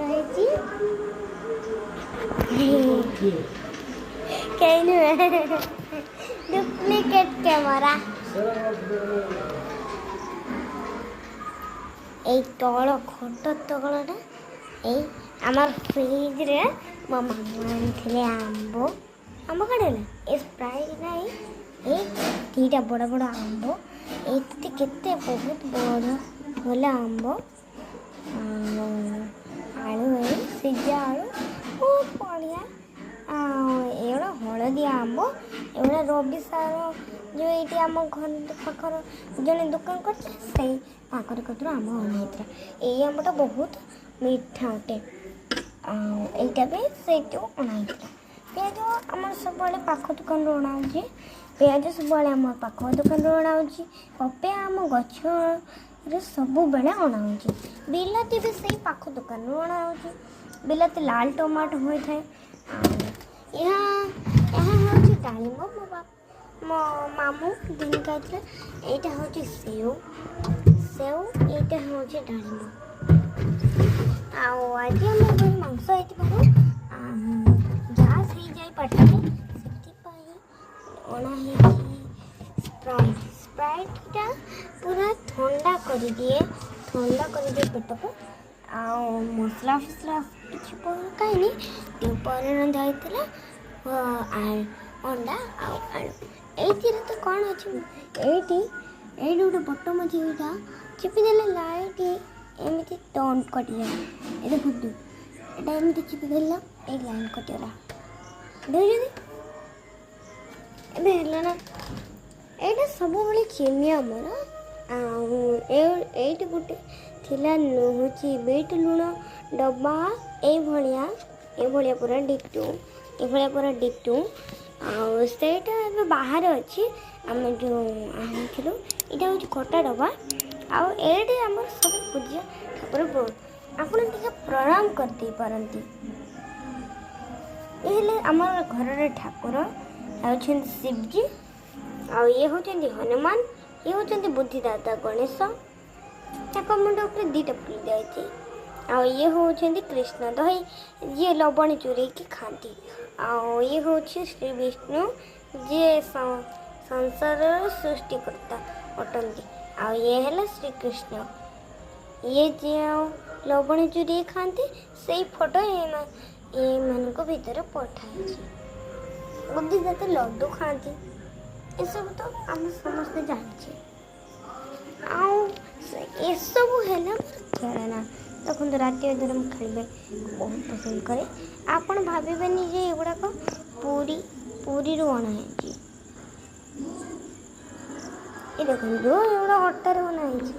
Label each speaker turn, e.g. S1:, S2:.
S1: ହେଇଛି କେହି ନୁହେଁ ଡୁପ୍ଲିକେଟ୍ କ୍ୟାମେରା। এই ତଳ ଖଟ ତଳଟା ଏଇ ଆମର ଫ୍ରିଜରେ ମୋ ମାମା ଆଣିଥିଲେ ଆମ୍ବ କାଢ଼ିଲା ଏ ସ୍ପ୍ରାଇଟ୍ ନାହିଁ ଏଇ ଦୁଇଟା ବଡ଼ ବଡ଼ ଆମ୍ବ ଏତେ କେତେ ବହୁତ ବଡ଼ ଭଲ ଆମ୍ବ ଆଳୁ ଏଇ ସିଝା ଆଳୁ ବହୁତ ବଢ଼ିଆ ଏଗୁଡ଼ା ହଳଦିଆ ଆମ୍ବ ଏଗୁଡ଼ା ରବି ସାର ଯେଉଁ ଏଇଠି ଆମ ଘର ପାଖର ଜଣେ ଦୋକାନ କରିଥିଲେ ସେଇ ତାଙ୍କରି କତିରୁ ଆମ୍ବ ଅଣାହେଇଥିଲା। ଏଇ ଆମ୍ବଟା ବହୁତ ମିଠା ଅଟେ ଆଉ ଏଇଟା ବି ସେଇଠୁ ଅଣାହେଇଥିଲା। ପିଆଜ ଆମର ସବୁବେଳେ ପାଖ ଦୋକାନରୁ ଅଣାହେଉଛି ପିଆଜ ସବୁବେଳେ ଆମ ପାଖ ଦୋକାନରୁ ଅଣାହେଉଛି ପପେୟା ଆମ ଗଛରେ ସବୁବେଳେ ଅଣାହେଉଛି ବିଲାତି ବି ସେଇ ପାଖ ଦୋକାନରୁ ଅଣାହେଉଛି ବିଲାତି ଲାଲ ଟମାଟୋ ହୋଇଥାଏ ଆଉ ଏହା ହେଉଛି ଡାଳିମ୍ବ ମୋ ମାମୁଁ ଦିନ ଖାଇଥିଲେ ଏଇଟା ହେଉଛି ସେଉ ଏଇଟା ହେଉଛି ଡାଳିମ୍ବ ଆଉ ଆଜି ଆମ ଘରେ ମାଂସ ହେଇଥିବାରୁ ଗ୍ୟାସ୍ ହେଇଯାଇ ପାଟିରେ ସେଥିପାଇଁ ଅଣା ହେଇଛି ସ୍ପ୍ରାଇଟ୍ଟା ପୁରା ଥଣ୍ଡା କରିଦିଏ ପେଟକୁ ଆଉ ମସଲା ଫସଲା କିଛି ପକାଇନି ଉପରେ ରନ୍ଧା ହେଇଥିଲା ଅଣ୍ଡା ଆଉ ଆଳୁ ଏଇଥିରେ ତ କ'ଣ ଅଛି ଏଇଠି ଗୋଟେ ବଟମ ଅଛି ଏଇଟା ଚିପିଦେଲେ ଲାଇଟ୍ ଏମିତି ଟନ୍ କଟିଯାଏ ଏ ଦେଖନ୍ତୁ ଏଇଟା ଏମିତି ଚିପିଦେଲା ଏଇ ଲାଇନ୍ କଟିଗଲା ଦେଖୁଛନ୍ତି ଏବେ ହେଲା ନା ଏଇଟା ସବୁବେଳେ ଚିନି ଆମର ଆଉ ଏଇଠି ଗୋଟେ ଥିଲା ହେଉଛି ବିଟ୍ ଲୁଣ ଡବା ଏଇଭଳିଆ ପୁରା ଡିଟୁ ଆଉ ସେଇଟା ଏବେ ବାହାରେ ଅଛି ଆମେ ଯେଉଁ ଆଣିଥିଲୁ ଏଇଟା ହେଉଛି ଖଟା ଡବା ଆଉ ଏଇଠି ଆମର ସବୁ ପୂଜା ଠାକୁର ଆପଣ ଟିକେ ପ୍ରଣାମ କରିଦେଇପାରନ୍ତି ଏ ହେଲେ ଆମର ଘରର ଠାକୁର ହେଉଛନ୍ତି ଶିବଜୀ ଆଉ ଇଏ ହେଉଛନ୍ତି ହନୁମାନ ଇଏ ହେଉଛନ୍ତି ବୁଦ୍ଧିଦାତା ଗଣେଶ ତାଙ୍କ ମୁଣ୍ଡ ଉପରେ ଦୁଇଟା ଫୁଲ ଦିଆଯାଇଛି ଆଉ ଇଏ ହେଉଛନ୍ତି କୃଷ୍ଣ ଦହି ଯିଏ ଲବଣୀ ଚୋରେଇକି ଖାଆନ୍ତି ଆଉ ଇଏ ହେଉଛି ଶ୍ରୀ ବିଷ୍ଣୁ ଯିଏ ସଂସାରର ସୃଷ୍ଟିକର୍ତ୍ତା ଅଟନ୍ତି ଆଉ ଇଏ ହେଲା ଶ୍ରୀକୃଷ୍ଣ ଇଏ ଯିଏ ଲବଣୀ ଚୋରେଇ ଖାଆନ୍ତି ସେଇ ଫଟୋ ଏମାନଙ୍କ ଭିତରେ ପଠାଇଛି ବୁଦ୍ଧିଦାତା ଲଡୁ ଖାଆନ୍ତି ଏସବୁ ତ ଆମେ ସମସ୍ତେ ଜାଣିଛେ ଆଉ ଏସବୁ ହେଲା ଖେଳନା ଦେଖନ୍ତୁ ରାତି ଅଧରେ ମୁଁ ଖେଳିବେ ବହୁତ ପସନ୍ଦ କରେ ଆପଣ ଭାବିବେନି ଯେ ଏଗୁଡ଼ାକ ପୁରୀରୁ ଅଣାହେଇଛି ଏ ଦେଖନ୍ତୁ ଏଗୁଡ଼ା ଅଟାରେ ଅଣାହେଇଛି